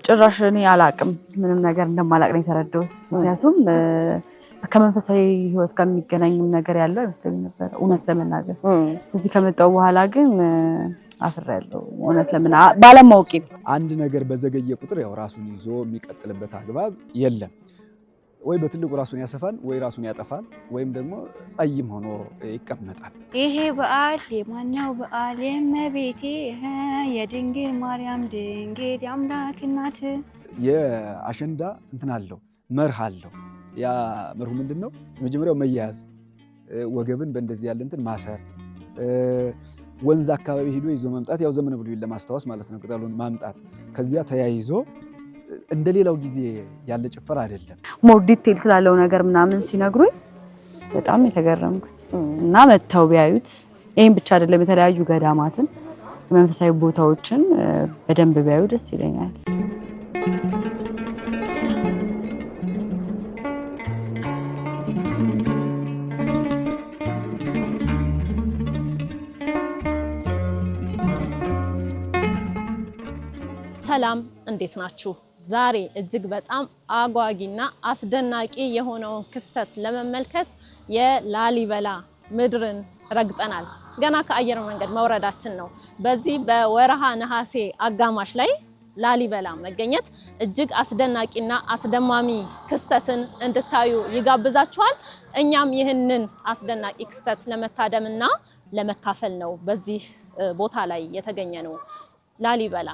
ጭራሽ እኔ አላቅም ምንም ነገር እንደማላቅ ነው የተረዳሁት። ምክንያቱም ከመንፈሳዊ ህይወት ጋር የሚገናኝም ነገር ያለው አይመስለኝም ነበር እውነት ለመናገር። እዚህ ከመጣሁ በኋላ ግን አፍሬያለሁ እውነት ባለማወቄ። አንድ ነገር በዘገየ ቁጥር ያው ራሱን ይዞ የሚቀጥልበት አግባብ የለም። ወይ በትልቁ ራሱን ያሰፋል ወይ ራሱን ያጠፋል ወይም ደግሞ ጸይም ሆኖ ይቀመጣል። ይሄ በዓል የማነው በዓል? የእመቤቴ የድንግል ማርያም ድንግል የአምላክ እናት። የአሸንዳ እንትን አለው መርህ አለው። ያ መርሁ ምንድነው? የመጀመሪያው መያዝ፣ ወገብን በእንደዚህ ያለ እንትን ማሰር፣ ወንዝ አካባቢ ሄዶ ይዞ መምጣት፣ ያው ዘመነ ብሉይን ለማስታወስ ማለት ነው። ቅጠሉን ማምጣት፣ ከዚያ ተያይዞ እንደሌላው ጊዜ ያለ ጭፈራ አይደለም። ሞር ዲቴል ስላለው ነገር ምናምን ሲነግሩኝ በጣም የተገረምኩት እና መተው ቢያዩት ይሄን ብቻ አይደለም የተለያዩ ገዳማትን መንፈሳዊ ቦታዎችን በደንብ ቢያዩ ደስ ይለኛል። ሰላም እንዴት ናችሁ? ዛሬ እጅግ በጣም አጓጊና አስደናቂ የሆነውን ክስተት ለመመልከት የላሊበላ ምድርን ረግጠናል። ገና ከአየር መንገድ መውረዳችን ነው። በዚህ በወርሃ ነሐሴ አጋማሽ ላይ ላሊበላ መገኘት እጅግ አስደናቂና አስደማሚ ክስተትን እንድታዩ ይጋብዛችኋል። እኛም ይህንን አስደናቂ ክስተት ለመታደምና ለመካፈል ነው በዚህ ቦታ ላይ የተገኘ ነው። ላሊበላ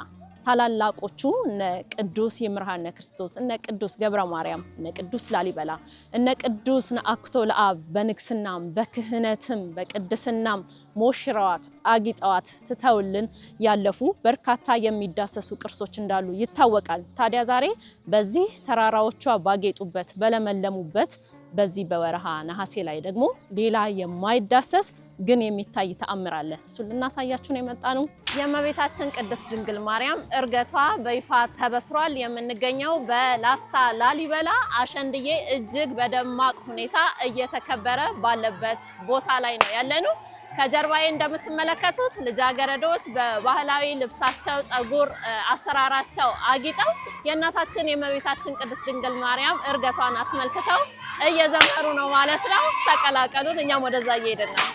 ታላላቆቹ እነ ቅዱስ ይምርሃነ ክርስቶስ፣ እነ ቅዱስ ገብረ ማርያም፣ እነ ቅዱስ ላሊበላ፣ እነ ቅዱስ ነአክቶ ለአብ በንግስናም በክህነትም በቅድስናም ሞሽረዋት አጊጠዋት ትተውልን ያለፉ በርካታ የሚዳሰሱ ቅርሶች እንዳሉ ይታወቃል። ታዲያ ዛሬ በዚህ ተራራዎቿ ባጌጡበት በለመለሙበት በዚህ በወርሃ ነሐሴ ላይ ደግሞ ሌላ የማይዳሰስ ግን የሚታይ ተአምር አለ። እሱን ልናሳያችሁ ነው የመጣነው። የእመቤታችን ቅድስት ድንግል ማርያም እርገቷ በይፋ ተበስሯል። የምንገኘው በላስታ ላሊበላ አሸንድዬ እጅግ በደማቅ ሁኔታ እየተከበረ ባለበት ቦታ ላይ ነው ያለነው። ከጀርባዬ እንደምትመለከቱት ልጃገረዶች በባህላዊ ልብሳቸው ጸጉር አሰራራቸው አጊጠው የእናታችን የእመቤታችን ቅድስት ድንግል ማርያም እርገቷን አስመልክተው እየዘመሩ ነው ማለት ነው። ተቀላቀሉን፣ እኛም ወደዛ እየሄድን ነው።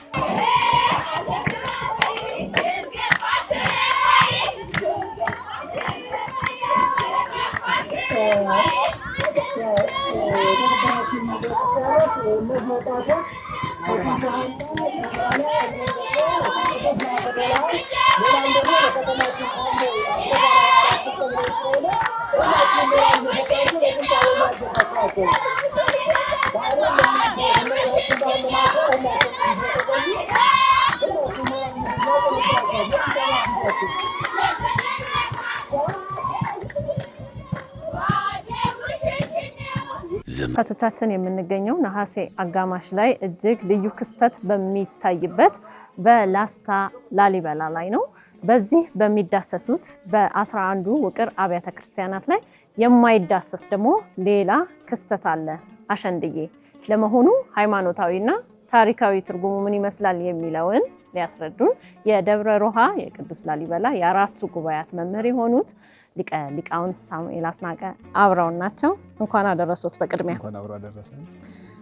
ከቶቻችን የምንገኘው ነሐሴ አጋማሽ ላይ እጅግ ልዩ ክስተት በሚታይበት በላስታ ላሊበላ ላይ ነው። በዚህ በሚዳሰሱት በ11 ውቅር አብያተ ክርስቲያናት ላይ የማይዳሰስ ደግሞ ሌላ ክስተት አለ። አሸንድዬ ለመሆኑ ሃይማኖታዊና ታሪካዊ ትርጉሙ ምን ይመስላል የሚለውን ሊያስረዱን የደብረ ሮሃ የቅዱስ ላሊበላ የአራቱ ጉባኤያት መምህር የሆኑት ሊቀ ሊቃውንት ሳሙኤል አስናቀ አብረውን ናቸው። እንኳን አደረሶት። በቅድሚያ እንኳን አብሮ አደረሰን።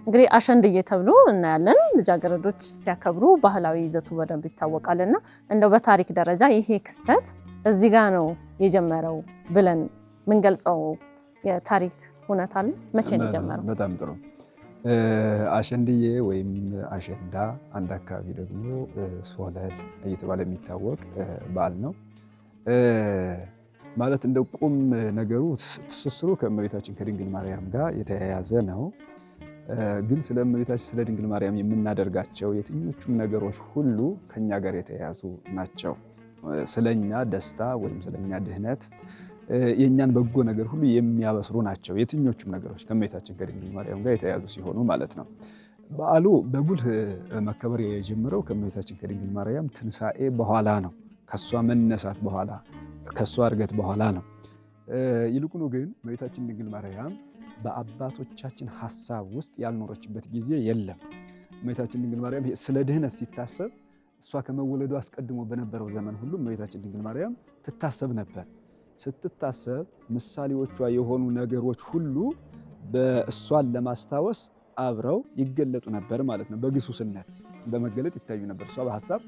እንግዲህ አሸንድዬ ተብሎ እናያለን። ልጃገረዶች ሲያከብሩ ባህላዊ ይዘቱ በደንብ ይታወቃልና እንደው በታሪክ ደረጃ ይሄ ክስተት እዚህ ጋር ነው የጀመረው ብለን ምን ገልጸው የታሪክ ሁኔታ አለ? መቼ ነው የጀመረው? በጣም ጥሩ። አሸንድዬ ወይም አሸንዳ አንድ አካባቢ ደግሞ ሶለል እየተባለ የሚታወቅ በዓል ነው። ማለት እንደ ቁም ነገሩ ትስስሩ ከእመቤታችን ከድንግል ማርያም ጋር የተያያዘ ነው። ግን ስለ እመቤታችን ስለ ድንግል ማርያም የምናደርጋቸው የትኞቹም ነገሮች ሁሉ ከኛ ጋር የተያያዙ ናቸው። ስለኛ ደስታ ወይም ስለኛ ድህነት የኛን በጎ ነገር ሁሉ የሚያበስሩ ናቸው። የትኞቹም ነገሮች ከእመቤታችን ከድንግል ማርያም ጋር የተያያዙ ሲሆኑ ማለት ነው። በዓሉ በጉልህ መከበር የጀመረው ከእመቤታችን ከድንግል ማርያም ትንሣኤ በኋላ ነው። ከሷ መነሳት በኋላ ከሷ እርገት በኋላ ነው። ይልቁኑ ግን እመቤታችን ድንግል ማርያም በአባቶቻችን ሐሳብ ውስጥ ያልኖረችበት ጊዜ የለም። እመቤታችን ድንግል ማርያም ስለ ድህነት ሲታሰብ እሷ ከመወለዱ አስቀድሞ በነበረው ዘመን ሁሉ እመቤታችን ድንግል ማርያም ትታሰብ ነበር። ስትታሰብ ምሳሌዎቿ የሆኑ ነገሮች ሁሉ በእሷን ለማስታወስ አብረው ይገለጡ ነበር ማለት ነው። በግሱስነት በመገለጥ ይታዩ ነበር። እሷ በሐሳብ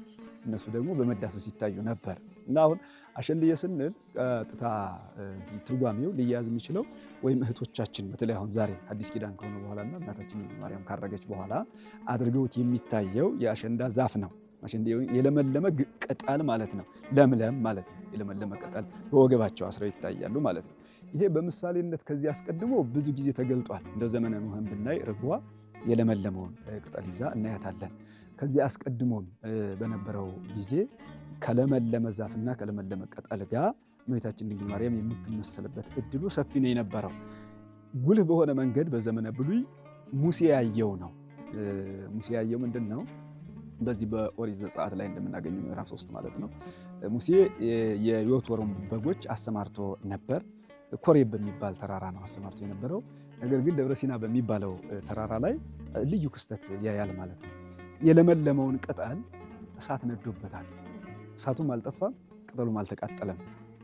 እነሱ ደግሞ በመዳሰስ ይታዩ ነበር እና አሁን አሸንድዬ ስንል ቀጥታ ትርጓሜው ሊያዝ የሚችለው ወይም እህቶቻችን በተለይ አሁን ዛሬ አዲስ ኪዳን ከሆነ በኋላና እናታችን ማርያም ካረገች በኋላ አድርገውት የሚታየው የአሸንዳ ዛፍ ነው። አሸንድዬ የለመለመ ቅጠል ማለት ነው። ለምለም ማለት ነው። የለመለመ ቅጠል በወገባቸው አስረው ይታያሉ ማለት ነው። ይሄ በምሳሌነት ከዚህ አስቀድሞ ብዙ ጊዜ ተገልጧል። እንደ ዘመነ ኖህም ብናይ ርግቧ የለመለመውን ቅጠል ይዛ እናያታለን። ከዚህ አስቀድሞም በነበረው ጊዜ ከለመለመ ዛፍና ከለመለመ ቅጠል ጋር እመቤታችን ድንግል ማርያም የምትመሰልበት እድሉ ሰፊ ነው የነበረው። ጉልህ በሆነ መንገድ በዘመነ ብሉይ ሙሴ ያየው ነው። ሙሴ ያየው ምንድን ነው? በዚህ በኦሪት ዘጸአት ላይ እንደምናገኘው ምዕራፍ 3 ማለት ነው። ሙሴ የዮቶርን በጎች አሰማርቶ ነበር። ኮሬብ በሚባል ተራራ ነው አሰማርቶ የነበረው። ነገር ግን ደብረ ሲና በሚባለው ተራራ ላይ ልዩ ክስተት ያያል ማለት ነው። የለመለመውን ቅጠል እሳት ነዶበታል። እሳቱም አልጠፋም፣ ቅጠሉም አልተቃጠለም።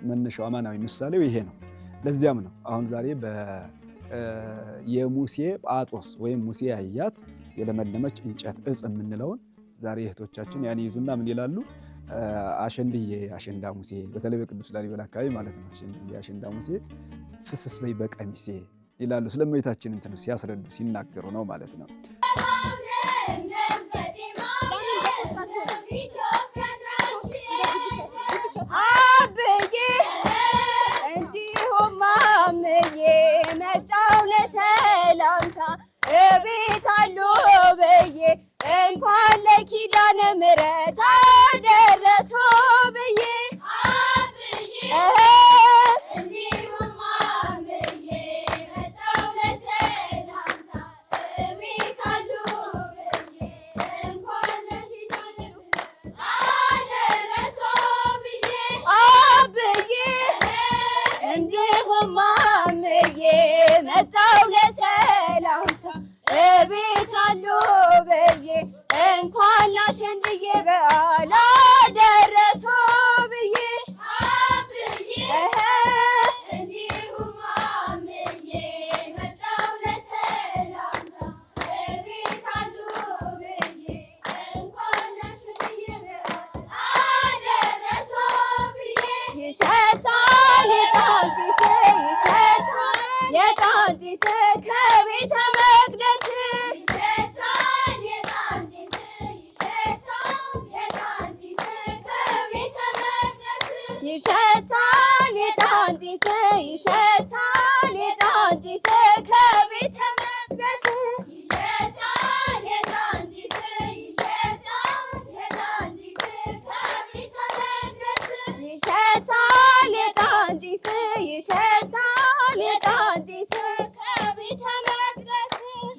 መነሻው አማናዊ ምሳሌው ይሄ ነው። ለዚያም ነው አሁን ዛሬ የሙሴ ጳጦስ ወይም ሙሴ ያያት የለመለመች እንጨት እጽ የምንለውን ዛሬ እህቶቻችን ያን ይዙና ምን ይላሉ? አሸንድዬ አሸንዳ ሙሴ፣ በተለይ በቅዱስ ላሊበላ አካባቢ ማለት ነው። አሸንድዬ አሸንዳ ሙሴ ፍስስ በይ በቀሚሴ ይላሉ። ስለ እመቤታችን እንትን ሲያስረዱ ሲናገሩ ነው ማለት ነው። አብዬ እንዲሁም አምዬ መጣው ለሰላምታ እቤት አሉ ብዬ እንኳን ለኪዳነ ምሕረት አደረሱ ብዬ እንዲሁም አምዬ መጣው ለሰላምታ እቤት አሉ ብዬ እንኳን ለኪዳነ ምሕረት አደረሱ ብዬ አብዬ እንዲሁም አምዬ መጣው ለሰላምታ እቤት አሉ ብዬ እንኳን ላሸንድዬ በዓል አደረሱ ብዬ እንዲሁም አምዬ መጣው ለሰላምታ እቤት አሉ ብዬ እንኳን ላሸንድዬ በዓል አደረሱ ብዬ ይሸታል የዕጣን ጢስ ይሸታል የዕጣን ጢስ ከቤተ መቅደስ ይሸታል የዕጣን ጢስ ይሸታል የዕጣን ጢስ ከቤተ መቅደስ ይሸታል የዕጣን ጢስ ይሸታል የዕጣን ጢስ ከቤተ መቅደስ ይሸታል የዕጣን ጢስ ይሸታል የዕጣን ጢስ ከቤተ መቅደስ ይሸታል የዕጣን ጢስ ይሸታል የዕጣን ጢስ ከቤተ መቅደስ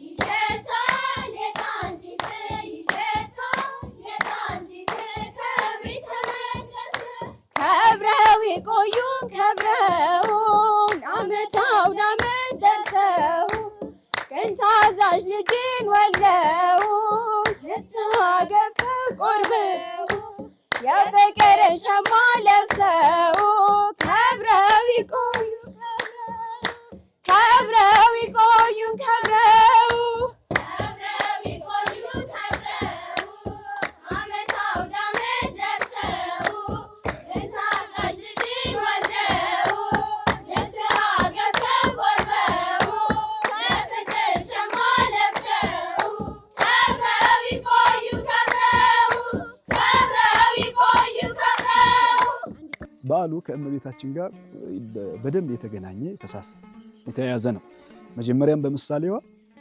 ይሸታል የዕጣን ጢስ ይሸታል የዕጣን ጢስ ከቤተ መቅደስ ከብረው የቆዩ ከብረውን ዓመት አውደ ዓመት ደርሰው ቅን ታዛዥ ልጅን ወልደው ንስሐ ገብተው ቆርበው የፍቅርን ሸማ ለብሰው ከብረው ይቆዩ ከብረው ይቆዩ ከብረው ይቆዩ ከብረው ዓመት አውደ ዓመት ደርሰው ቅን ታዛዥ ልጅን ወልደው ንስሐ ገብተው ቆርበው የፍቅር ሸማ ለብሰው ከብረው ይቆዩ ከብረው ይቆዩ ከብረው። በዓሉ ከእመቤታችን ጋር በደንብ የተገናኘ የተሳሰረ የተያያዘ ነው። መጀመሪያም በምሳሌዋ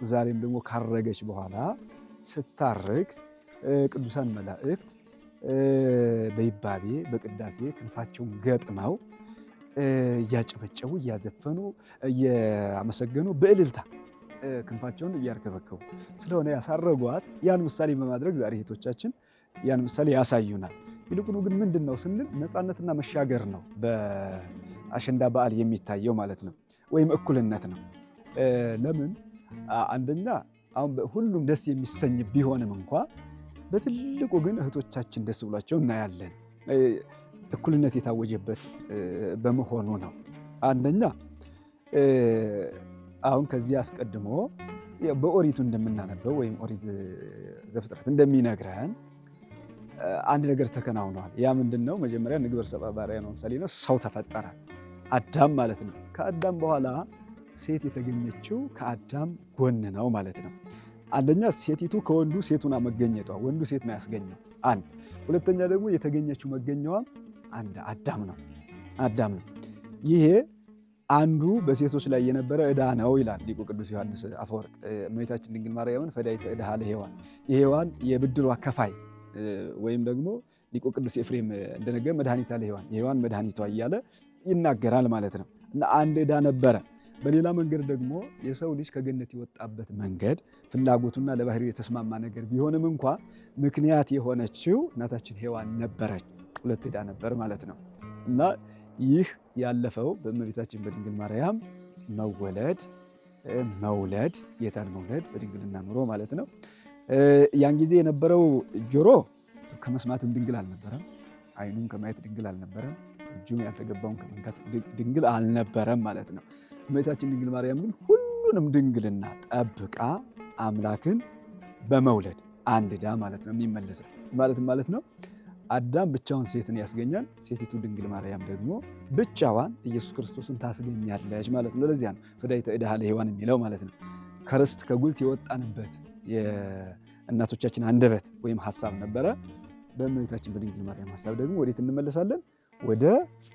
ዛሬም ደግሞ ካረገች በኋላ ስታርግ ቅዱሳን መላእክት በይባቤ በቅዳሴ ክንፋቸውን ገጥመው እያጨበጨቡ እያዘፈኑ እያመሰገኑ በእልልታ ክንፋቸውን እያርከበከቡ ስለሆነ ያሳረጓት ያን ምሳሌ በማድረግ ዛሬ እህቶቻችን ያን ምሳሌ ያሳዩናል። ይልቁኑ ግን ምንድን ነው ስንል ነፃነትና መሻገር ነው በአሸንዳ በዓል የሚታየው ማለት ነው። ወይም እኩልነት ነው። ለምን አንደኛ አሁን ሁሉም ደስ የሚሰኝ ቢሆንም እንኳ በትልቁ ግን እህቶቻችን ደስ ብሏቸው እናያለን። እኩልነት የታወጀበት በመሆኑ ነው። አንደኛ አሁን ከዚህ አስቀድሞ በኦሪቱ እንደምናነበው ወይም ኦሪት ዘፍጥረት እንደሚነግረን አንድ ነገር ተከናውኗል። ያ ምንድነው? መጀመሪያ ንግበር ሰብአ በአርአያነ ወምሳሌነ ሰው ተፈጠረ፣ አዳም ማለት ነው። ከአዳም በኋላ ሴት የተገኘችው ከአዳም ጎን ነው ማለት ነው። አንደኛ ሴቲቱ ከወንዱ ሴቱና መገኘቷ፣ ወንዱ ሴት ነው ያስገኘው አንድ። ሁለተኛ ደግሞ የተገኘችው መገኘዋ አንድ አዳም ነው። ይሄ አንዱ በሴቶች ላይ የነበረ ዕዳ ነው ይላል ሊቁ ቅዱስ ዮሐንስ አፈወርቅ። እመቤታችን ድንግል ማርያምን ፈዳይተ ዕዳሃ ለሔዋን፣ የሔዋን የብድሯ ከፋይ ወይም ደግሞ ሊቁ ቅዱስ ኤፍሬም እንደነገረ መድኃኒታ ለሔዋን፣ የሔዋን መድኃኒቷ እያለ ይናገራል ማለት ነው። እና አንድ ዕዳ ነበረ። በሌላ መንገድ ደግሞ የሰው ልጅ ከገነት የወጣበት መንገድ ፍላጎቱና ለባህሪው የተስማማ ነገር ቢሆንም እንኳ ምክንያት የሆነችው እናታችን ሔዋን ነበረች። ሁለት ዕዳ ነበር ማለት ነው። እና ይህ ያለፈው በእመቤታችን በድንግል ማርያም መወለድ፣ መውለድ፣ ጌታን መውለድ በድንግልና ኑሮ ማለት ነው። ያን ጊዜ የነበረው ጆሮ ከመስማትም ድንግል አልነበረም፣ ዓይኑም ከማየት ድንግል አልነበረም፣ እጁም ያልተገባውን ከመንካት ድንግል አልነበረም ማለት ነው። እመቤታችን ድንግል ማርያም ግን ሁሉንም ድንግልና ጠብቃ አምላክን በመውለድ አንድ ዕዳ ማለት ነው የሚመለሰው ማለት ነው። አዳም ብቻውን ሴትን ያስገኛል፣ ሴቲቱ ድንግል ማርያም ደግሞ ብቻዋን ኢየሱስ ክርስቶስን ታስገኛለች ማለት ነው። ለዚያ ነው ፈዳይተ ዕዳሃ ለሔዋን የሚለው ማለት ነው። ከርስት ከጉልት የወጣንበት የእናቶቻችን አንደበት ወይም ሐሳብ ነበረ። በእመቤታችን በድንግል ማርያም ሐሳብ ደግሞ ወዴት እንመለሳለን? ወደ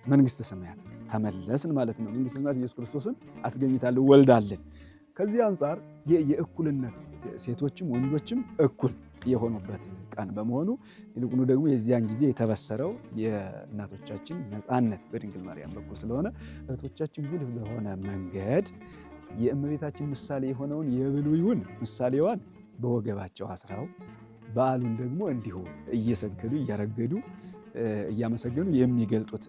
መንግስተ ሰማያት ተመለስን ማለት ነው። መንግስተ ሰማያት ኢየሱስ ክርስቶስን አስገኝታለን፣ ወልዳለን። ከዚህ አንጻር የእኩልነት ሴቶችም ወንዶችም እኩል የሆኑበት ቀን በመሆኑ ይልቁኑ ደግሞ የዚያን ጊዜ የተበሰረው የእናቶቻችን ነፃነት በድንግል ማርያም በኩል ስለሆነ እህቶቻችን ጉልህ በሆነ መንገድ የእመቤታችን ምሳሌ የሆነውን የብሉይውን ምሳሌዋን በወገባቸው አስራው በዓሉን ደግሞ እንዲሁ እየሰገዱ እያረገዱ እያመሰገኑ የሚገልጡት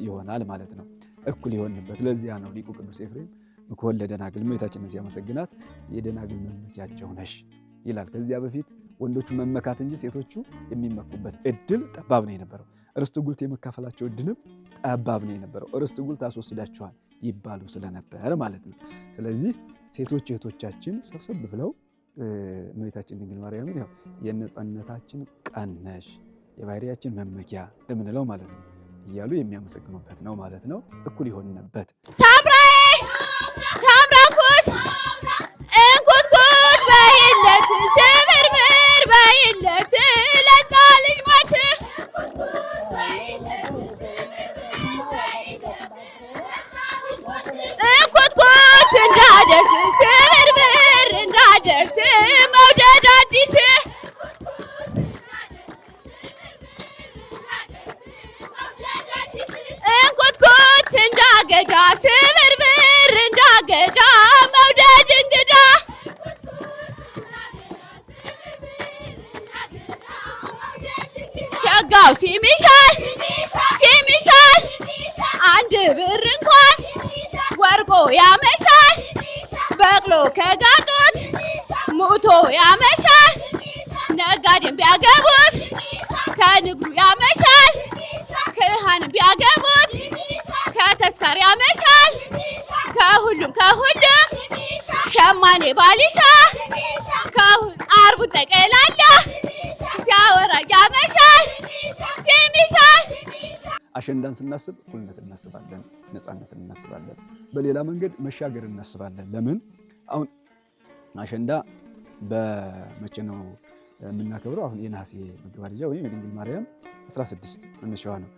ይሆናል ማለት ነው። እኩል የሆንበት ለዚያ ነው ሊቁ ቅዱስ ኤፍሬም ምክወለ ደናግል እመቤታችንን ሲያመሰግናት የደናግል መመኪያቸው ነሽ ይላል። ከዚያ በፊት ወንዶቹ መመካት እንጂ ሴቶቹ የሚመኩበት እድል ጠባብ ነው የነበረው። ርስት ጉልት የመካፈላቸው እድልም ጠባብ ነው የነበረው። ርስት ጉልት አስወስዳችኋል ይባሉ ስለነበር ማለት ነው። ስለዚህ ሴቶች እህቶቻችን ሰብሰብ ብለው እመቤታችን ድንግል ማርያምን ያው የነፃነታችን ቀን ነሽ፣ የባህሪያችን መመኪያ ለምንለው ማለት ነው እያሉ የሚያመሰግኑበት ነው ማለት ነው። እኩል የሆንበት ሳምራኩት እንኩትኩት በይለት ስብርብር በይለት ለዛ ልጅ ሞት እንኩትኩት እንዳደስ ስብርብር እንዳደስ መውደድ አዲስ እንኩትኩት እንዳገዳ ስብርብር እንዳገዳ መውደድ እንግዳ ሸጋው ሲሚሻል አንድ ብር እንኳን ወርቆ ያመሻል በቅሎ ከጋጦት ሙቶ ያመሻል ነጋዴም ቢያገቡት ከንግዱ ያመሻል ክሃንም ቢያገቡት ከተስካር ያመሻል ከሁሉም ሸማኔ ባሊሻ አርቡን ጠቀላላ ሲያወራ ያመሻል ሲሚሻል። አሸንዳን ስናስብ እኩልነት እናስባለን፣ ነፃነትን እናስባለን። በሌላ መንገድ መሻገር እናስባለን። ለምን አሁን አሸንዳ በመቼ ነው የምናከብረው? አሁን የነሐሴ መገባደጃ ወይም የድንግል ማርያም 16 መነሻዋ ነው።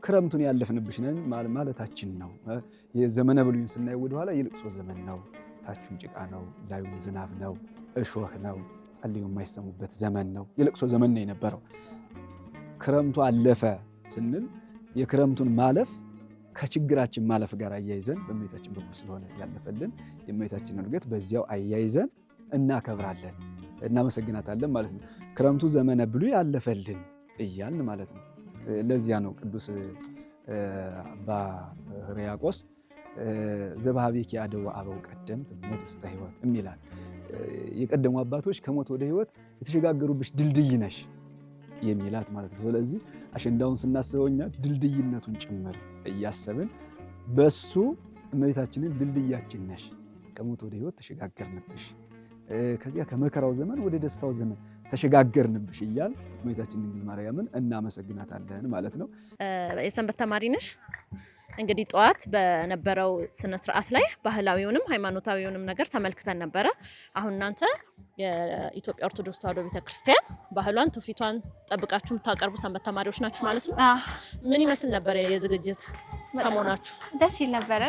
ክረምቱን ያለፍንብሽ ነን ማለታችን ነው። የዘመነ ብሉይን ስናየው ወደኋላ የልቅሶ ዘመን ነው። ታቹም ጭቃ ነው፣ ላዩም ዝናብ ነው፣ እሾህ ነው፣ ጸልዩ የማይሰሙበት ዘመን ነው። የልቅሶ ዘመን ነው የነበረው። ክረምቱ አለፈ ስንል የክረምቱን ማለፍ ከችግራችን ማለፍ ጋር አያይዘን በእመቤታችን በኩል ስለሆነ ያለፈልን የእመቤታችንን እርገት በዚያው አያይዘን እናከብራለን፣ እናመሰግናታለን ማለት ነው። ክረምቱ ዘመነ ብሉይ ያለፈልን እያልን ማለት ነው። ለዚያ ነው ቅዱስ አባ ሕርያቆስ ዘባሃቤኪ አደው አበው ቀደምት ሞት ውስተ ሕይወት የሚላል። የቀደሙ አባቶች ከሞት ወደ ሕይወት የተሸጋገሩብሽ ድልድይ ነሽ የሚላት ማለት ነው። ስለዚህ አሸንዳውን ስናስበው እኛ ድልድይነቱን ጭምር እያሰብን በሱ እመቤታችንን ድልድያችን ነሽ፣ ከሞት ወደ ሕይወት ተሸጋገርንብሽ፣ ከዚያ ከመከራው ዘመን ወደ ደስታው ዘመን ተሸጋገርንብሽ እያል እመቤታችን ድንግል ማርያምን እናመሰግናታለን ማለት ነው። የሰንበት ተማሪ ነሽ? እንግዲህ ጠዋት በነበረው ስነ ስርዓት ላይ ባህላዊውንም ሃይማኖታዊውንም ነገር ተመልክተን ነበረ። አሁን እናንተ የኢትዮጵያ ኦርቶዶክስ ተዋሕዶ ቤተክርስቲያን ባህሏን ትውፊቷን ጠብቃችሁ የምታቀርቡ ሰንበት ተማሪዎች ናችሁ ማለት ነው። ምን ይመስል ነበር የዝግጅት ሰሞናችሁ? ደስ ይል ነበረ።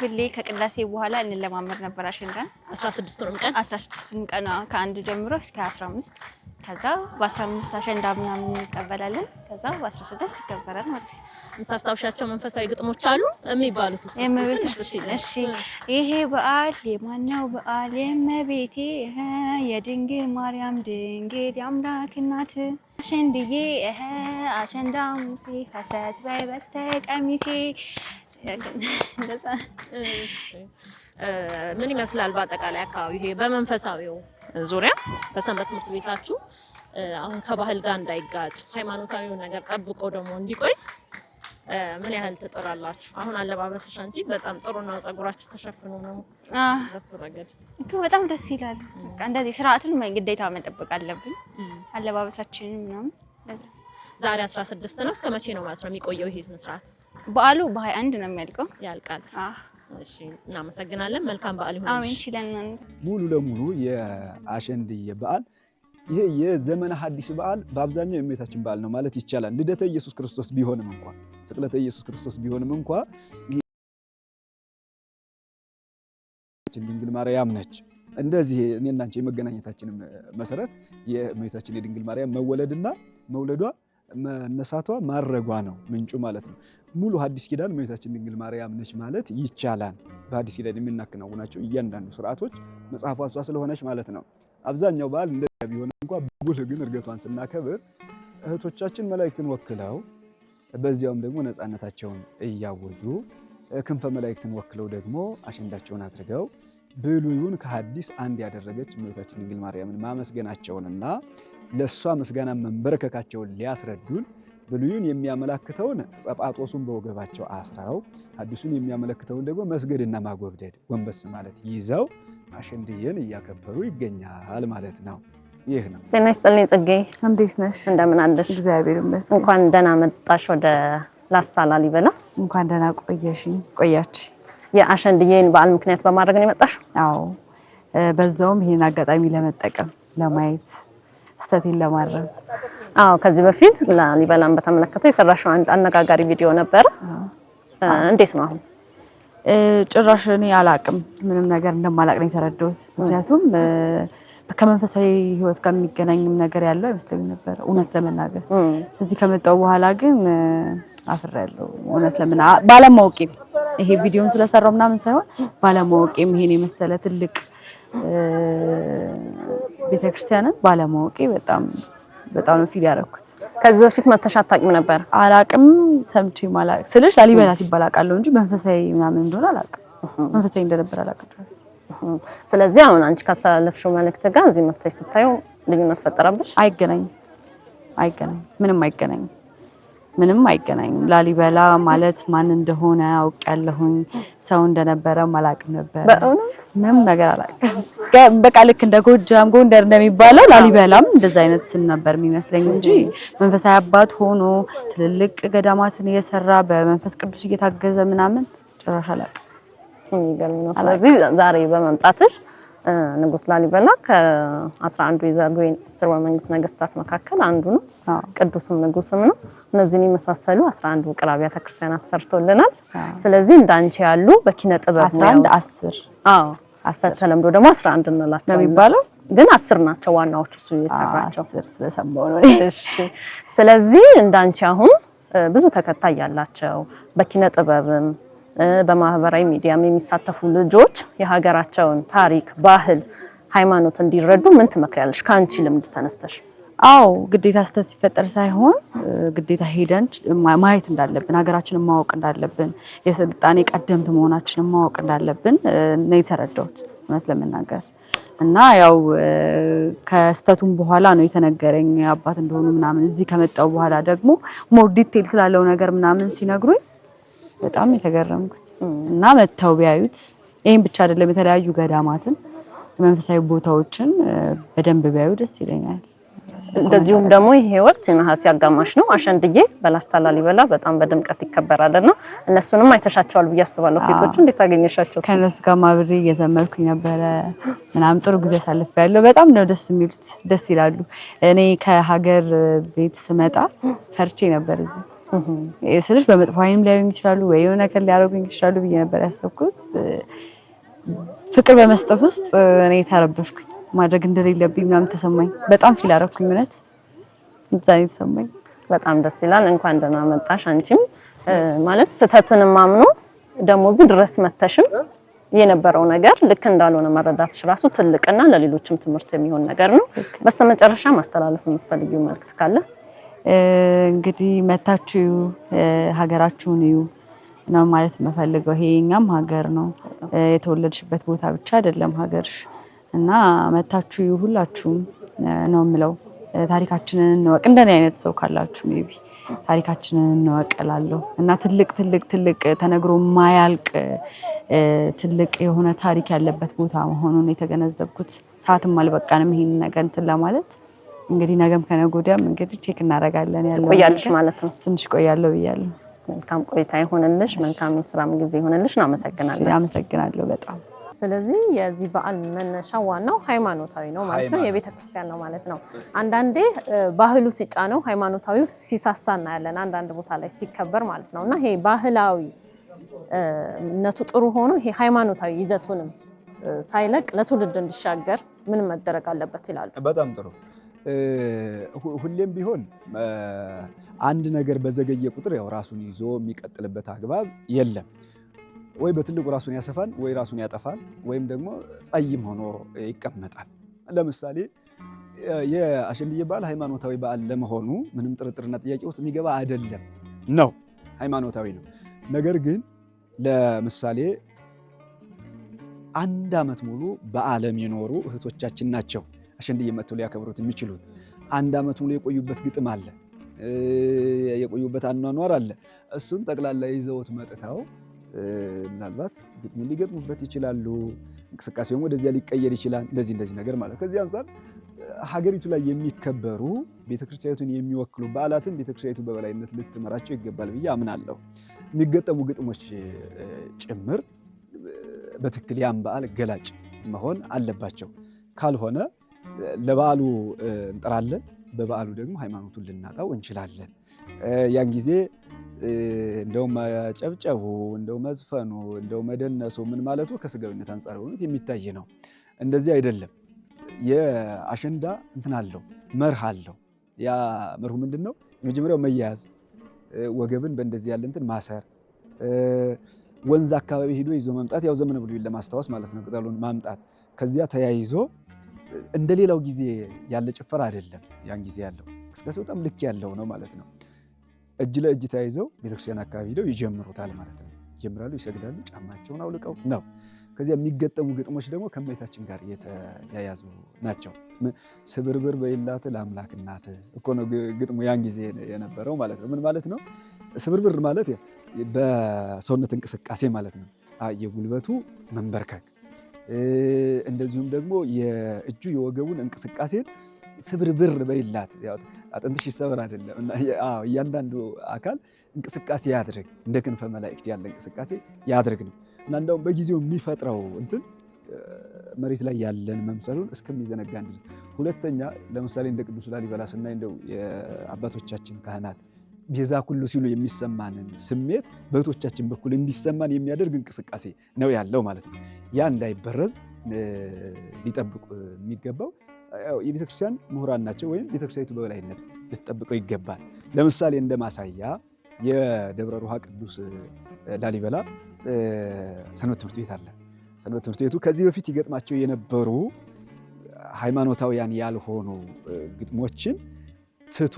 ሁሌ ከቅዳሴ በኋላ እንለማመድ ነበር አሸንዳን 16ቱንም ቀን 16ቱንም ቀን ከአንድ ጀምሮ እስከ 15 ከዛ በ15 አሸንዳ ምናምን እንቀበላለን። ከዛ በ16 ይከበራል ማለት ነው። የምታስታውሻቸው መንፈሳዊ ግጥሞች አሉ የሚባሉት ውስጥ? እሺ ይሄ በዓል የማነው በዓል? የእመቤቴ የድንግል ማርያም ድንግል የአምላክ እናት አሸንድዬ አሸንዳ ሙሴ ፈሰስ በይ በስተቀሚሴ። ምን ይመስላል በአጠቃላይ አካባቢ ይሄ በመንፈሳዊው ዙሪያ በሰንበት ትምህርት ቤታችሁ አሁን ከባህል ጋር እንዳይጋጭ ሃይማኖታዊው ነገር ጠብቆ ደግሞ እንዲቆይ ምን ያህል ትጥራላችሁ? አሁን አለባበስሽ አንቺ በጣም ጥሩ ነው፣ ጸጉራችሁ ተሸፍኖ ነው። በሱ ረገድ እኮ በጣም ደስ ይላል። በቃ እንደዚህ ስርዓቱን ግዴታ መጠበቅ አለብን፣ አለባበሳችንን ምናምን። ለዛ ዛሬ 16 ነው። እስከ መቼ ነው ማለት ነው የሚቆየው ይሄ ስነ ስርዓት? በዓሉ በ21 ነው የሚያልቀው። ያልቃል። እሺ፣ እናመሰግናለን። መልካም በዓል ይሁን። አሜን። ይችላልናል። ሙሉ ለሙሉ የአሸንድዬ በዓል ይሄ የዘመነ ሐዲስ በዓል በአብዛኛው የእመቤታችን በዓል ነው ማለት ይቻላል። ልደተ ኢየሱስ ክርስቶስ ቢሆንም እንኳን ስቅለተ ኢየሱስ ክርስቶስ ቢሆንም እንኳን ድንግል ማርያም ነች። እንደዚህ እኔና አንቺ የመገናኘታችንም መሰረት የእመቤታችን የድንግል ማርያም መወለድና መውለዷ መነሳቷ ማረጓ ነው ምንጩ ማለት ነው። ሙሉ ሐዲስ ኪዳን እመቤታችን ድንግል ማርያም ነች ማለት ይቻላል። በሐዲስ ኪዳን የምናከናውናቸው እያንዳንዱ ስርዓቶች መጽሐፏ እሷ ስለሆነች ማለት ነው። አብዛኛው በዓል እንደዚያ ቢሆን እንኳን በጉልህ ግን እርገቷን ስናከብር እህቶቻችን መላእክትን ወክለው በዚያውም ደግሞ ነፃነታቸውን እያወጁ ክንፈ መላእክትን ወክለው ደግሞ አሸንዳቸውን አድርገው ብሉይን ከሐዲስ አንድ ያደረገች እመቤታችን ድንግል ማርያምን ማመስገናቸውንና ለሷ ምስጋና መንበረከካቸውን ሊያስረዱን ብሉይን የሚያመላክተውን ጸጳጦሱን በወገባቸው አስረው ሐዲሱን የሚያመለክተውን ደግሞ መስገድና ማጎብደድ ጎንበስ ማለት ይዘው አሸንድዬን እያከበሩ ይገኛል ማለት ነው። ይህ ነው። ጤና ይስጥልኝ ጽጌ፣ እንዴት ነሽ? እንደምን አለሽ? እግዚአብሔር ይመስገን። እንኳን ደህና መጣሽ ወደ ላስታ ላሊበላ። እንኳን ደህና ቆያችሁ። የአሸንድዬን በዓል ምክንያት በማድረግ ነው የመጣሽው? አዎ፣ በዛውም ይሄን አጋጣሚ ለመጠቀም ለማየት ስተቴን ለማድረግ። አዎ፣ ከዚህ በፊት ላሊበላን በተመለከተ የሰራሽው አንድ አነጋጋሪ ቪዲዮ ነበረ። እንዴት ነው አሁን? ጭራሽ እኔ አላቅም፣ ምንም ነገር እንደማላቅ ነው የተረዳሁት። ምክንያቱም ከመንፈሳዊ ሕይወት ጋር የሚገናኝም ነገር ያለው አይመስለኝም ነበር እውነት ለመናገር። እዚህ ከመጣሁ በኋላ ግን አፍሬያለሁ እውነት ባለማወቄም፣ ይሄ ቪዲዮን ስለሰራው ምናምን ሳይሆን ባለማወቄም ይሄን የመሰለ ትልቅ ቤተክርስቲያንን ባለማወቄ በጣም ነው ፊል ያደረኩት። ከዚህ በፊት መተሽ አታውቂም ነበር? አላቅም፣ ሰምቼ ማላቅ ስልሽ ላሊበላ ሲባል አውቃለሁ እንጂ መንፈሳዊ ምናምን እንደሆነ አላቅም፣ መንፈሳዊ እንደነበር አላቅም። ስለዚህ አሁን አንቺ ካስተላለፍሽው መልእክት ጋር እዚህ መተሽ ስታዩ ልዩነት ፈጠረብሽ? አይገናኝም፣ ምንም አይገናኝም። ላሊበላ ማለት ማን እንደሆነ አውቃለሁኝ፣ ሰው እንደነበረ አላቅም ነበር። በእውነት ምንም ነገር አላቅም። በቃ ልክ እንደ ጎጃም ጎንደር እንደሚባለው ላሊበላም እንደዛ አይነት ስም ነበር የሚመስለኝ እንጂ መንፈሳዊ አባት ሆኖ ትልልቅ ገዳማትን እየሰራ በመንፈስ ቅዱስ እየታገዘ ምናምን ጭራሽ አላቅም። ስለዚህ ዛሬ በመምጣትሽ ንጉስ ላሊበላ ከ11ዱ የዛጉዌ ስርወ መንግስት ነገስታት መካከል አንዱ ነው። ቅዱስም ንጉስም ነው። እነዚህን የመሳሰሉ 11 ውቅር አብያተ ክርስቲያናት ሰርቶልናል። ስለዚህ እንዳንቺ ያሉ በኪነ ጥበብ ነው 10 በተለምዶ ደግሞ 11 እንላቸው ነው የሚባለው፣ ግን 10 ናቸው ዋናዎቹ እሱ የሰራቸው። 10 ስለሰማው ነው። እሺ፣ ስለዚህ እንዳንቺ አሁን ብዙ ተከታይ ያላቸው በኪነ ጥበብም በማህበራዊ ሚዲያም የሚሳተፉ ልጆች የሀገራቸውን ታሪክ፣ ባህል፣ ሃይማኖት እንዲረዱ ምን ትመክሪያለሽ ከአንቺ ልምድ ተነስተሽ? አዎ፣ ግዴታ ስተት ሲፈጠር ሳይሆን ግዴታ ሄደን ማየት እንዳለብን፣ ሀገራችንን ማወቅ እንዳለብን፣ የስልጣኔ ቀደምት መሆናችንን ማወቅ እንዳለብን ነው የተረዳሁት እውነት ለመናገር። እና ያው ከስተቱም በኋላ ነው የተነገረኝ አባት እንደሆኑ ምናምን እዚህ ከመጣው በኋላ ደግሞ ሞር ዲቴል ስላለው ነገር ምናምን ሲነግሩኝ በጣም የተገረምኩት እና መተው ቢያዩት ይሄን ብቻ አይደለም የተለያዩ ገዳማትን መንፈሳዊ ቦታዎችን በደንብ ቢያዩ ደስ ይለኛል። እንደዚሁም ደግሞ ይሄ ወቅት የነሐሴ አጋማሽ ነው። አሸንድዬ በላስታ ላሊበላ በጣም በድምቀት ይከበራልና እነሱንም አይተሻቸዋል ብዬ አስባለሁ። ሴቶቹ እንዴት አገኘሻቸው? ከነሱ ጋር ማብሬ እየዘመርኩኝ ነበረ ምናምን ጥሩ ጊዜ አሳልፌያለሁ። በጣም ነው ደስ የሚሉት፣ ደስ ይላሉ። እኔ ከሀገር ቤት ስመጣ ፈርቼ ነበር እዚህ ስልሽ በመጥፎ ዓይንም ሊያዩኝ ይችላሉ ወይ የሆነ ነገር ሊያደርጉኝ ይችላሉ ብዬ ነበር ያሰብኩት። ፍቅር በመስጠት ውስጥ እኔ ተረበሽኩኝ። ማድረግ እንደሌለብኝ ምናምን ተሰማኝ። በጣም ፊል አደረኩኝ። እውነት እንደዛ ነው የተሰማኝ። በጣም ደስ ይላል። እንኳን ደህና መጣሽ። አንቺም ማለት ስህተትንም አምኖ ደግሞ እዚህ ድረስ መተሽም የነበረው ነገር ልክ እንዳልሆነ መረዳትሽ ራሱ ትልቅና ለሌሎችም ትምህርት የሚሆን ነገር ነው። በስተመጨረሻ ማስተላለፍ የምትፈልጊው መልእክት ካለ? እንግዲህ መታችሁ ሀገራችሁን እዩ ነው ማለት የምፈልገው። ይሄ እኛም ሀገር ነው፣ የተወለድሽበት ቦታ ብቻ አይደለም ሀገርሽ እና መታችሁ ሁላችሁም ነው የምለው። ታሪካችንን እንወቅ። እንደኔ አይነት ሰው ካላችሁ ሜቢ ታሪካችንን እንወቅላለሁ እና ትልቅ ተነግሮ ማያልቅ ትልቅ የሆነ ታሪክ ያለበት ቦታ መሆኑን የተገነዘብኩት። ሰዓትም አልበቃንም ይሄን ነገር እንትን ለማለት። እንግዲህ ነገም ከነገ ወዲያም እንግዲህ ቼክ እናደርጋለን። ያለው ቆያለሽ ማለት ነው? ትንሽ ቆያለሁ ብያለሁ። መልካም ቆይታ ይሁንልሽ። መልካም የስራም ጊዜ ይሁንልሽ። አመሰግናለሁ። አመሰግናለሁ በጣም። ስለዚህ የዚህ በዓል መነሻ ዋናው ሃይማኖታዊ ነው ማለት ነው፣ የቤተ ክርስቲያን ነው ማለት ነው። አንዳንዴ ባህሉ ሲጫነው ሃይማኖታዊው ሲሳሳ እናያለን አንዳንድ ቦታ ላይ ሲከበር ማለት ነው። እና ይሄ ባህላዊ ነቱ ጥሩ ሆኖ ይሄ ሃይማኖታዊ ይዘቱንም ሳይለቅ ለትውልድ እንዲሻገር ምን መደረግ አለበት ይላሉ? በጣም ጥሩ። ሁሌም ቢሆን አንድ ነገር በዘገየ ቁጥር ያው ራሱን ይዞ የሚቀጥልበት አግባብ የለም። ወይ በትልቁ ራሱን ያሰፋል፣ ወይ ራሱን ያጠፋል፣ ወይም ደግሞ ጸይም ሆኖ ይቀመጣል። ለምሳሌ የአሸንድዬ በዓል ሃይማኖታዊ በዓል ለመሆኑ ምንም ጥርጥርና ጥያቄ ውስጥ የሚገባ አይደለም ነው፣ ሃይማኖታዊ ነው። ነገር ግን ለምሳሌ አንድ ዓመት ሙሉ በዓለም የኖሩ እህቶቻችን ናቸው አሸንድዬ መጥተው ሊያከብሩት የሚችሉት። አንድ ዓመት ሙሉ የቆዩበት ግጥም አለ፣ የቆዩበት አኗኗር አለ። እሱን ጠቅላላ ይዘውት መጥተው ምናልባት ግጥሙን ሊገጥሙበት ይችላሉ። እንቅስቃሴውም ወደዚያ ሊቀየር ይችላል። እንደዚህ ነገር ማለት ከዚህ አንፃር ሀገሪቱ ላይ የሚከበሩ ቤተክርስቲያኑን የሚወክሉ በዓላትን ቤተክርስቲያኑ በበላይነት ልትመራቸው ይገባል ብዬ አምናለሁ። የሚገጠሙ ግጥሞች ጭምር በትክክል ያን በዓል ገላጭ መሆን አለባቸው። ካልሆነ ለበዓሉ እንጠራለን፣ በበዓሉ ደግሞ ሃይማኖቱን ልናጣው እንችላለን። ያን ጊዜ እንደው መጨብጨቡ፣ እንደው መዝፈኑ፣ እንደው መደነሱ ምን ማለቱ ከስጋዊነት አንፃር ሆኖት የሚታይ ነው። እንደዚህ አይደለም። የአሸንዳ እንትን አለው፣ መርህ አለው። ያ መርሁ ምንድነው? የመጀመሪያው መያያዝ፣ ወገብን በእንደዚህ ያለ እንትን ማሰር፣ ወንዝ አካባቢ ሄዶ ይዞ መምጣት፣ ያው ዘመነ ብሉይን ለማስታወስ ማለት ነው፣ ቅጠሉን ማምጣት። ከዚያ ተያይዞ እንደሌላው ጊዜ ያለ ጭፈራ አይደለም። ያን ጊዜ ያለው እንቅስቃሴ በጣም ልክ ያለው ነው ማለት ነው። እጅ ለእጅ ተያይዘው ቤተክርስቲያን አካባቢ ሄደው ይጀምሩታል ማለት ነው። ይጀምራሉ፣ ይሰግዳሉ፣ ጫማቸውን አውልቀው ነው። ከዚያ የሚገጠሙ ግጥሞች ደግሞ ከእመቤታችን ጋር የተያያዙ ናቸው። ስብርብር በይላት ለአምላክ እናት እኮ ነው ግጥሙ ያን ጊዜ የነበረው ማለት ነው። ምን ማለት ነው? ስብርብር ማለት በሰውነት እንቅስቃሴ ማለት ነው። የጉልበቱ መንበርከክ፣ እንደዚሁም ደግሞ የእጁ የወገቡን እንቅስቃሴን ስብርብር በይላት፣ አጥንትሽ ይሰበር አይደለም እና እያንዳንዱ አካል እንቅስቃሴ ያድርግ፣ እንደ ክንፈ መላእክት ያለ እንቅስቃሴ ያድርግ ነው። እና እንደውም በጊዜው የሚፈጥረው እንትን መሬት ላይ ያለን መምሰሉን እስከሚዘነጋን ድረስ። ሁለተኛ ለምሳሌ እንደ ቅዱስ ላሊበላ ስናይ እንደው የአባቶቻችን ካህናት ቤዛ ኩሉ ሲሉ የሚሰማንን ስሜት በእህቶቻችን በኩል እንዲሰማን የሚያደርግ እንቅስቃሴ ነው ያለው ማለት ነው። ያ እንዳይበረዝ ሊጠብቁ የሚገባው የቤተክርስቲያን ምሁራን ናቸው፣ ወይም ቤተክርስቲያኒቱ በበላይነት ልትጠብቀው ይገባል። ለምሳሌ እንደ ማሳያ የደብረ ሮሃ ቅዱስ ላሊበላ ሰንበት ትምህርት ቤት አለ። ሰንበት ትምህርት ቤቱ ከዚህ በፊት ይገጥማቸው የነበሩ ሃይማኖታውያን ያልሆኑ ግጥሞችን ትቶ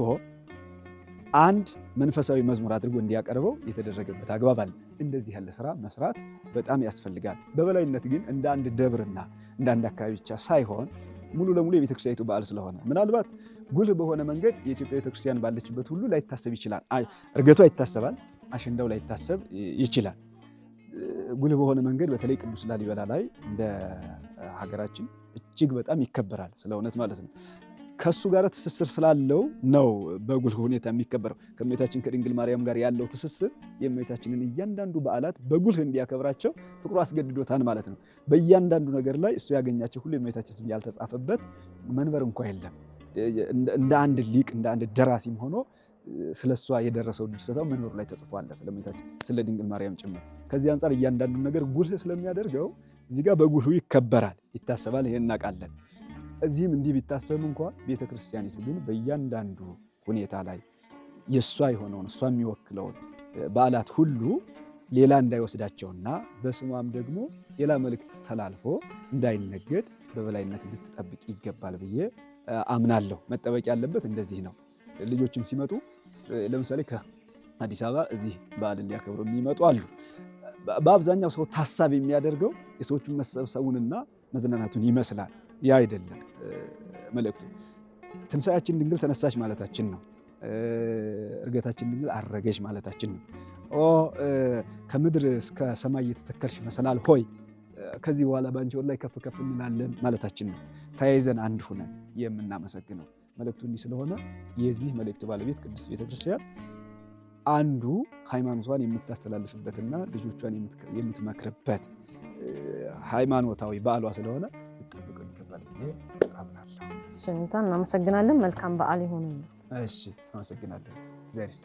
አንድ መንፈሳዊ መዝሙር አድርጎ እንዲያቀርበው የተደረገበት አግባብ አለ። እንደዚህ ያለ ስራ መስራት በጣም ያስፈልጋል። በበላይነት ግን እንደ አንድ ደብርና እንደ አንድ አካባቢ ብቻ ሳይሆን ሙሉ ለሙሉ የቤተክርስቲያኒቱ በዓል ስለሆነ ምናልባት ጉልህ በሆነ መንገድ የኢትዮጵያ ቤተክርስቲያን ባለችበት ሁሉ ላይታሰብ ይችላል። እርገቷ ይታሰባል፣ አሸንዳው ላይታሰብ ይችላል። ጉልህ በሆነ መንገድ በተለይ ቅዱስ ላሊበላ ላይ እንደ ሀገራችን እጅግ በጣም ይከበራል፣ ስለ እውነት ማለት ነው። ከሱ ጋር ትስስር ስላለው ነው በጉልህ ሁኔታ የሚከበረው። ከእመቤታችን ከድንግል ማርያም ጋር ያለው ትስስር የእመቤታችንን እያንዳንዱ በዓላት በጉልህ እንዲያከብራቸው ፍቅሩ አስገድዶታል ማለት ነው። በእያንዳንዱ ነገር ላይ እሱ ያገኛቸው ሁሉ የእመቤታችን ስም ያልተጻፈበት መንበር እንኳ የለም። እንደ አንድ ሊቅ እንደ አንድ ደራሲም ሆኖ ስለሷ የደረሰው ድርሰታው መንበሩ ላይ ተጽፏል፣ ስለ እመቤታችን ስለ ድንግል ማርያም ጭምር። ከዚህ አንጻር እያንዳንዱ ነገር ጉልህ ስለሚያደርገው እዚህ ጋር በጉልሁ ይከበራል፣ ይታሰባል። ይሄን እናውቃለን። እዚህም እንዲህ ቢታሰብ እንኳ ቤተክርስቲያኒቱ ግን በእያንዳንዱ ሁኔታ ላይ የሷ የሆነውን እሷ የሚወክለውን በዓላት ሁሉ ሌላ እንዳይወስዳቸውና በስሟም ደግሞ ሌላ መልእክት ተላልፎ እንዳይነገድ በበላይነት ልትጠብቅ ይገባል ብዬ አምናለሁ። መጠበቅ ያለበት እንደዚህ ነው። ልጆችም ሲመጡ ለምሳሌ ከአዲስ አበባ እዚህ በዓልን ሊያከብሩ የሚመጡ አሉ። በአብዛኛው ሰው ታሳቢ የሚያደርገው የሰዎቹን መሰብሰቡንና መዝናናቱን ይመስላል። ያ አይደለም መልእክቱ። ትንሣኤያችን ድንግል ተነሳች ማለታችን ነው። እርገታችን ድንግል አረገች ማለታችን ነው። ከምድር እስከ ሰማይ የተተከልሽ መሰላል ሆይ ከዚህ በኋላ በአንቺ ላይ ከፍ ከፍ እንላለን ማለታችን ነው። ተያይዘን አንድ ሁነን የምናመሰግነው መልእክቱ እንዲህ ስለሆነ የዚህ መልእክት ባለቤት ቅድስት ቤተክርስቲያን አንዱ ሃይማኖቷን የምታስተላልፍበትና ልጆቿን የምትመክርበት ሃይማኖታዊ በዓሏ ስለሆነ ልጠብቀው ይገባል ብዬ አምናለሁ። ሽንታ እናመሰግናለን። መልካም በዓል ይሁን። እሺ፣ አመሰግናለሁ። እግዚአብሔር ይስጥ።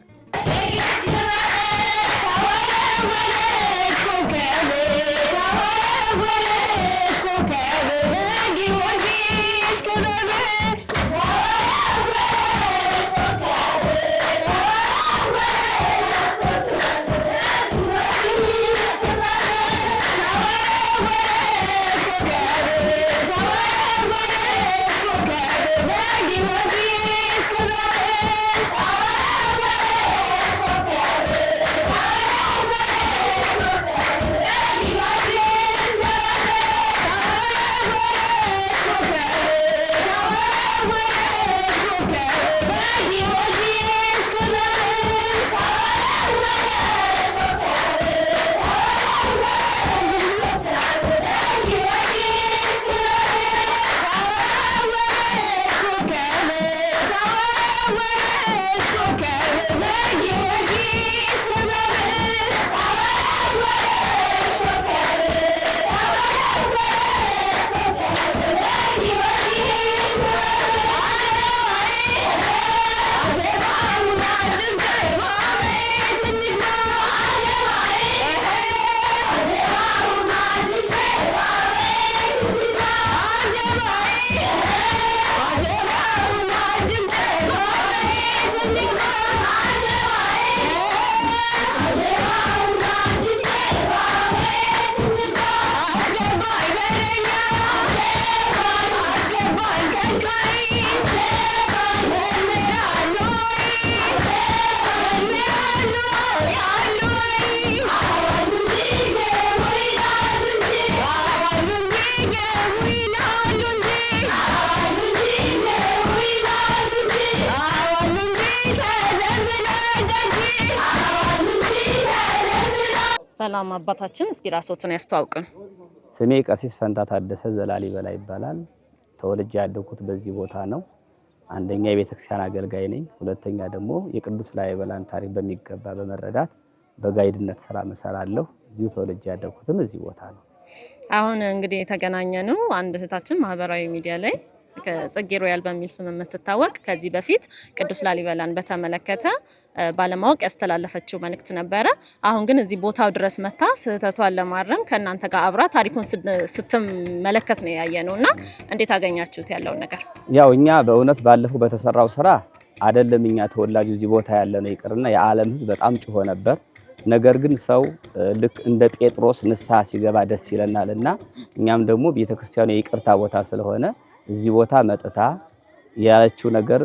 ሰላም አባታችን፣ እስኪ ራስዎትን ያስተዋውቁን። ስሜ ቀሲስ ፈንታ ታደሰ ዘላሊበላ ይባላል። ተወልጄ ያደኩት በዚህ ቦታ ነው። አንደኛ የቤተክርስቲያን አገልጋይ ነኝ። ሁለተኛ ደግሞ የቅዱስ ላሊበላን ታሪክ በሚገባ በመረዳት በጋይድነት ስራ መሰራለሁ። እዚሁ ተወልጄ ያደኩትም እዚህ ቦታ ነው። አሁን እንግዲህ የተገናኘነው አንድ እህታችን ማህበራዊ ሚዲያ ላይ ጽጌ ሮያል በሚል ስም የምትታወቅ ከዚህ በፊት ቅዱስ ላሊበላን በተመለከተ ባለማወቅ ያስተላለፈችው መልእክት ነበረ። አሁን ግን እዚህ ቦታው ድረስ መታ ስህተቷን ለማረም ከእናንተ ጋር አብራ ታሪኩን ስትመለከት ነው ያየነውና እንዴት አገኛችሁት ያለውን ነገር? ያው እኛ በእውነት ባለፈው በተሰራው ስራ አይደለም እኛ ተወላጁ እዚህ ቦታ ያለ ነው ይቅርና የዓለም ሕዝብ በጣም ጮሆ ነበር። ነገር ግን ሰው ልክ እንደ ጴጥሮስ ንስሐ ሲገባ ደስ ይለናልና እኛም ደግሞ ቤተክርስቲያኑ የይቅርታ ቦታ ስለሆነ እዚህ ቦታ መጥታ ያለችው ነገር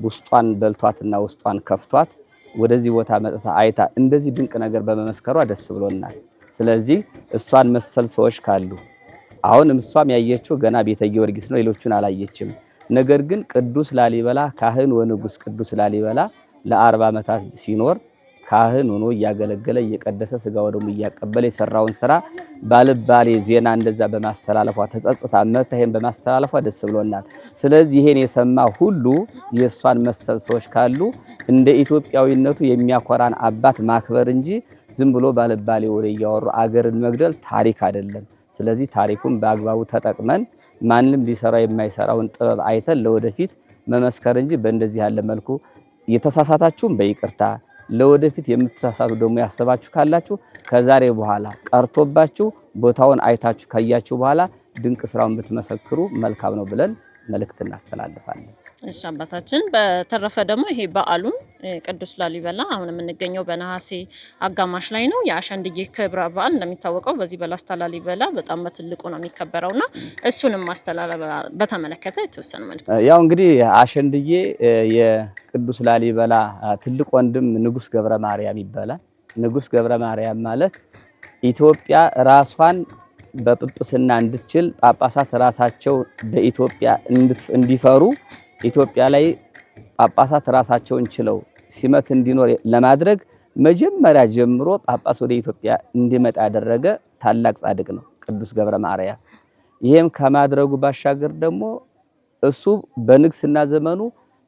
ውስጧን በልቷትና ውስጧን ከፍቷት ወደዚህ ቦታ መጥታ አይታ እንደዚህ ድንቅ ነገር በመመስከሯ ደስ ብሎናል። ስለዚህ እሷን መሰል ሰዎች ካሉ አሁን እሷም ያየችው ገና ቤተ ጊዮርጊስ ነው፣ ሌሎቹን አላየችም። ነገር ግን ቅዱስ ላሊበላ ካህን ወንጉስ ቅዱስ ላሊበላ ለ40 ዓመታት ሲኖር ካህን ሆኖ እያገለገለ እየቀደሰ ስጋ ወደሙ እያቀበለ የሰራውን ስራ ባልባሌ ዜና እንደዛ በማስተላለፏ ተጸጽታ መታየን በማስተላለፏ ደስ ብሎናል። ስለዚህ ይሄን የሰማ ሁሉ የሷን መሰል ሰዎች ካሉ እንደ ኢትዮጵያዊነቱ የሚያኮራን አባት ማክበር እንጂ ዝም ብሎ ባልባሌ ወሬ እያወሩ አገርን መግደል ታሪክ አይደለም። ስለዚህ ታሪኩን በአግባቡ ተጠቅመን ማንንም ሊሰራ የማይሰራውን ጥበብ አይተን ለወደፊት መመስከር እንጂ በእንደዚህ ያለ መልኩ የተሳሳታችሁም በይቅርታ ለወደፊት የምትሳሳቱ ደግሞ ያሰባችሁ ካላችሁ ከዛሬ በኋላ ቀርቶባችሁ ቦታውን አይታችሁ ካያችሁ በኋላ ድንቅ ስራውን ብትመሰክሩ መልካም ነው ብለን መልእክት እናስተላልፋለን። እሺ አባታችን፣ በተረፈ ደግሞ ይሄ በዓሉን ቅዱስ ላሊበላ አሁን የምንገኘው በነሐሴ አጋማሽ ላይ ነው። የአሸንድዬ ክብረ በዓል እንደሚታወቀው በዚህ በላስታ ላሊበላ በጣም በትልቁ ነው የሚከበረውና እሱንም ማስተላለፍ በተመለከተ የተወሰነ መልእክት። ያው እንግዲህ አሸንድዬ የቅዱስ ላሊበላ ትልቅ ወንድም ንጉስ ገብረ ማርያም ይባላል። ንጉስ ገብረ ማርያም ማለት ኢትዮጵያ ራሷን በጵጵስና እንድትችል ጳጳሳት ራሳቸው በኢትዮጵያ እንዲፈሩ ኢትዮጵያ ላይ ጳጳሳት ራሳቸውን ችለው ሲመት እንዲኖር ለማድረግ መጀመሪያ ጀምሮ ጳጳስ ወደ ኢትዮጵያ እንዲመጣ ያደረገ ታላቅ ጻድቅ ነው ቅዱስ ገብረ ማርያም። ይሄም ከማድረጉ ባሻገር ደግሞ እሱ በንግስና ዘመኑ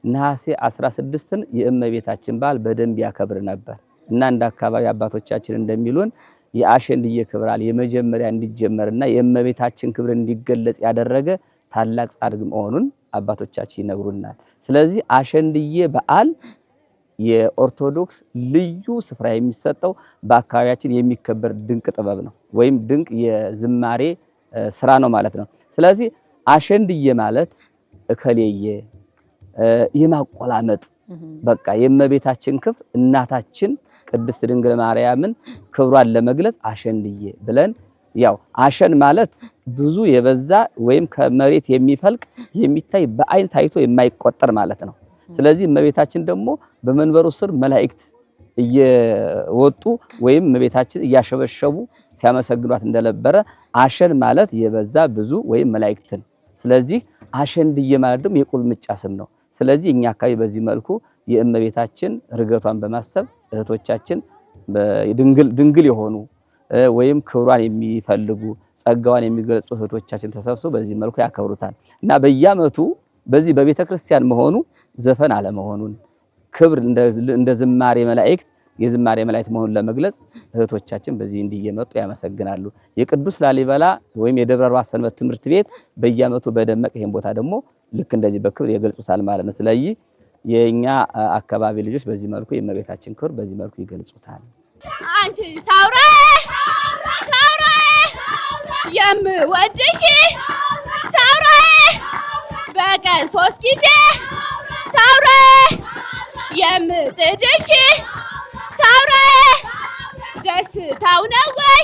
ነሐሴ 16ን የእመቤታችን በዓል በደንብ ያከብር ነበር እና እንደ አካባቢ አባቶቻችን እንደሚሉን የአሸንድዬ ክብረ በዓል የመጀመሪያ እንዲጀመርና የእመቤታችን ክብር እንዲገለጽ ያደረገ ታላቅ ጻድቅ መሆኑን አባቶቻችን ይነግሩናል። ስለዚህ አሸንድዬ በዓል የኦርቶዶክስ ልዩ ስፍራ የሚሰጠው በአካባቢያችን የሚከበር ድንቅ ጥበብ ነው ወይም ድንቅ የዝማሬ ስራ ነው ማለት ነው። ስለዚህ አሸንድዬ ማለት እከሌየ የማቆላመጥ በቃ የእመቤታችን ክብር እናታችን ቅድስት ድንግል ማርያምን ክብሯን ለመግለጽ አሸንድዬ ብለን ያው አሸን ማለት ብዙ የበዛ ወይም ከመሬት የሚፈልቅ የሚታይ በአይን ታይቶ የማይቆጠር ማለት ነው። ስለዚህ እመቤታችን ደግሞ በመንበሩ ስር መላእክት እየወጡ ወይም እመቤታችን እያሸበሸቡ ሲያመሰግኗት እንደነበረ አሸን ማለት የበዛ ብዙ ወይም መላእክትን። ስለዚህ አሸንድዬ ማለት ደግሞ የቁልምጫ ስም ነው። ስለዚህ እኛ አካባቢ በዚህ መልኩ የእመቤታችን ርገቷን በማሰብ እህቶቻችን ድንግል የሆኑ ወይም ክብሯን የሚፈልጉ ጸጋዋን የሚገልጹ እህቶቻችን ተሰብስበው በዚህ መልኩ ያከብሩታል እና በየዓመቱ በዚህ በቤተ ክርስቲያን መሆኑ ዘፈን አለመሆኑን ክብር እንደ ዝማሬ መላእክት የዝማሬ መላእክት መሆኑን ለመግለጽ እህቶቻችን በዚህ እንዲየመጡ ያመሰግናሉ። የቅዱስ ላሊበላ ወይም የደብረ ርባ ሰንበት ትምህርት ቤት በየዓመቱ በደመቀ ይሄን ቦታ ደግሞ ልክ እንደዚህ በክብር ይገልጹታል ማለት ነው። ስለዚህ የኛ አካባቢ ልጆች በዚህ መልኩ የእመቤታችን ክብር በዚህ መልኩ ይገልጹታል። አንቺ ሳውራ የምወድሽ ሳውራ በቀን 3 ጊዜ ሳውራ የምጥድሽ ሳውራ ደስታው ነው ወይ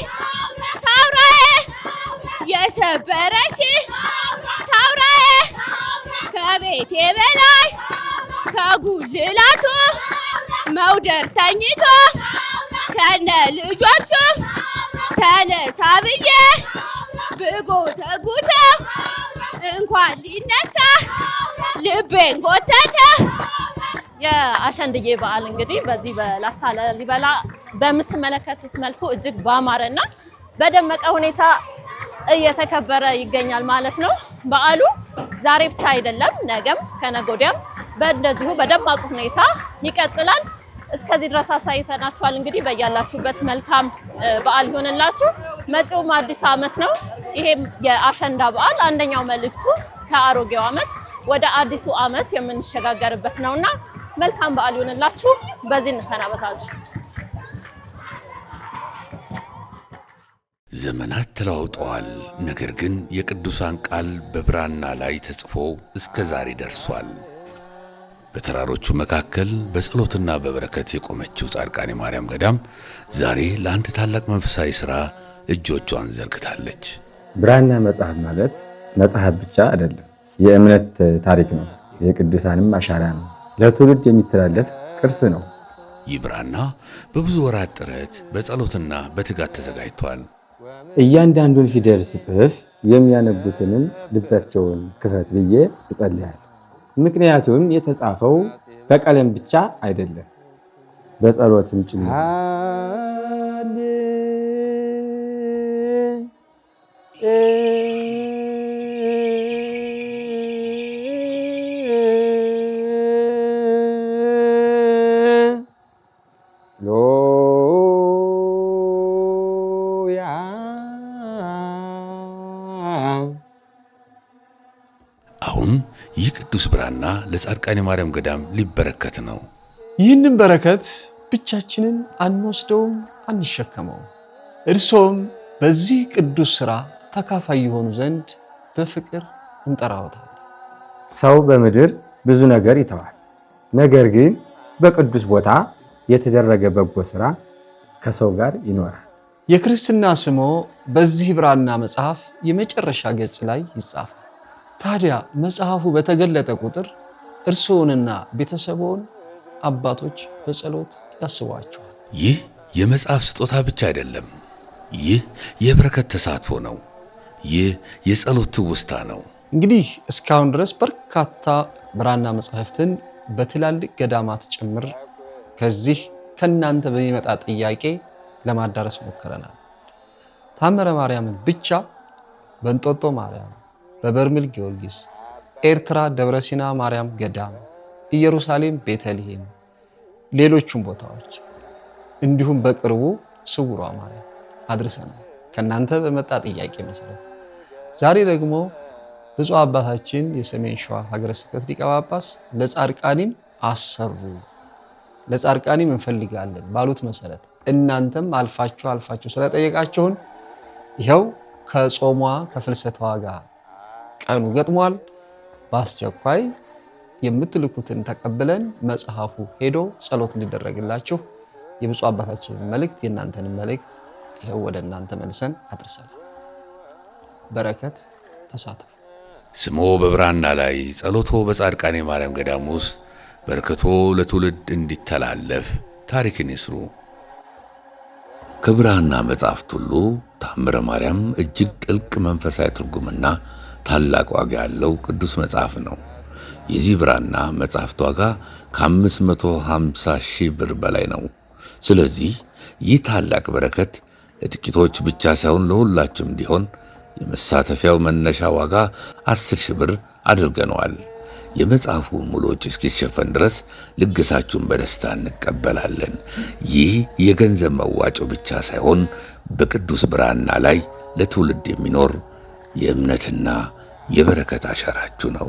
ሳውራ የሰበረሽ ሳውራ ከቤቴ በላይ ከጉልላቱ መውደር ተኝቶ ከነ ልጆቹ ተነሳ ብዬ ብጎተጉተው እንኳን ሊነሳ ልቤን ጎተተ። የአሸንድዬ በዓል እንግዲህ በዚህ በላስታ ላሊበላ በምትመለከቱት መልኩ እጅግ ባማረና በደመቀ ሁኔታ እየተከበረ ይገኛል ማለት ነው። በዓሉ ዛሬ ብቻ አይደለም፣ ነገም ከነገ ወዲያም በእንደዚሁ በደማቅ ሁኔታ ይቀጥላል። እስከዚህ ድረስ አሳይተናችኋል። እንግዲህ በያላችሁበት መልካም በዓል ይሆንላችሁ። መጪውም አዲስ ዓመት ነው። ይሄም የአሸንዳ በዓል አንደኛው መልእክቱ ከአሮጌው ዓመት ወደ አዲሱ ዓመት የምንሸጋገርበት ነውና መልካም በዓል ይሆንላችሁ። በዚህ እንሰናበታችሁ። ዘመናት ተለዋውጠዋል። ነገር ግን የቅዱሳን ቃል በብራና ላይ ተጽፎ እስከ ዛሬ ደርሷል። በተራሮቹ መካከል በጸሎትና በበረከት የቆመችው ጻድቃኔ ማርያም ገዳም ዛሬ ለአንድ ታላቅ መንፈሳዊ ሥራ እጆቿን ዘርግታለች። ብራና መጽሐፍ ማለት መጽሐፍ ብቻ አይደለም፣ የእምነት ታሪክ ነው። የቅዱሳንም አሻራ ነው። ለትውልድ የሚተላለፍ ቅርስ ነው። ይህ ብራና በብዙ ወራት ጥረት በጸሎትና በትጋት ተዘጋጅቷል። እያንዳንዱን ፊደል ስጽፍ የሚያነቡትንም ልባቸውን ክፈት ብዬ እጸልያለሁ። ምክንያቱም የተጻፈው በቀለም ብቻ አይደለም፣ በጸሎትም ጭምር። አሁን ይህ ቅዱስ ብራና ለጻድቃኔ ማርያም ገዳም ሊበረከት ነው። ይህንን በረከት ብቻችንን አንወስደውም፣ አንሸከመውም። እርሶም በዚህ ቅዱስ ሥራ ተካፋይ የሆኑ ዘንድ በፍቅር እንጠራዎታለን። ሰው በምድር ብዙ ነገር ይተዋል፣ ነገር ግን በቅዱስ ቦታ የተደረገ በጎ ሥራ ከሰው ጋር ይኖራል። የክርስትና ስሞ በዚህ ብራና መጽሐፍ የመጨረሻ ገጽ ላይ ይጻፋል። ታዲያ መጽሐፉ በተገለጠ ቁጥር እርስዎንና ቤተሰቦን አባቶች በጸሎት ያስቧቸዋል። ይህ የመጽሐፍ ስጦታ ብቻ አይደለም። ይህ የበረከት ተሳትፎ ነው። ይህ የጸሎት ትውስታ ነው። እንግዲህ እስካሁን ድረስ በርካታ ብራና መጽሐፍትን በትላልቅ ገዳማት ጭምር ከዚህ ከናንተ በሚመጣ ጥያቄ ለማዳረስ ሞክረናል። ታምረ ማርያምን ብቻ በእንጦጦ ማርያም፣ በበርሜል ጊዮርጊስ፣ ኤርትራ ደብረ ሲና ማርያም ገዳም፣ ኢየሩሳሌም ቤተልሔም፣ ሌሎችም ቦታዎች እንዲሁም በቅርቡ ስውሯ ማርያም አድርሰናል ከናንተ በመጣ ጥያቄ መሰረት። ዛሬ ደግሞ ብፁዕ አባታችን የሰሜን ሸዋ ሀገረ ስብከት ሊቀ ጳጳስ ለጻድቃኒም አሰሩ፣ ለጻድቃኒም እንፈልጋለን ባሉት መሰረት እናንተም አልፋችሁ ስለጠየቃችሁን ይኸው ከጾሟ ከፍልሰታዋ ጋር ቀኑ ገጥሟል። በአስቸኳይ የምትልኩትን ተቀብለን መጽሐፉ ሄዶ ጸሎት እንዲደረግላችሁ የብፁዕ አባታችንን መልእክት የእናንተን መልእክት ይኸው ወደ እናንተ መልሰን አድርሰናል። በረከት ተሳተፉ። ስሞ በብራና ላይ ጸሎቶ በጻድቃኔ ማርያም ገዳም ውስጥ በረከቶ ለትውልድ እንዲተላለፍ ታሪክን ይስሩ። ከብራና መጽሐፍት ሁሉ ታምረ ማርያም እጅግ ጥልቅ መንፈሳዊ ትርጉምና ታላቅ ዋጋ ያለው ቅዱስ መጽሐፍ ነው። የዚህ ብራና መጽሐፍት ዋጋ ከ550,000 ብር በላይ ነው። ስለዚህ ይህ ታላቅ በረከት ለጥቂቶች ብቻ ሳይሆን ለሁላችሁም እንዲሆን የመሳተፊያው መነሻ ዋጋ 10,000 ብር አድርገነዋል። የመጽሐፉ ሙሉ ወጪ እስኪሸፈን ድረስ ልግሳችሁን በደስታ እንቀበላለን። ይህ የገንዘብ መዋጮ ብቻ ሳይሆን በቅዱስ ብራና ላይ ለትውልድ የሚኖር የእምነትና የበረከት አሻራችሁ ነው።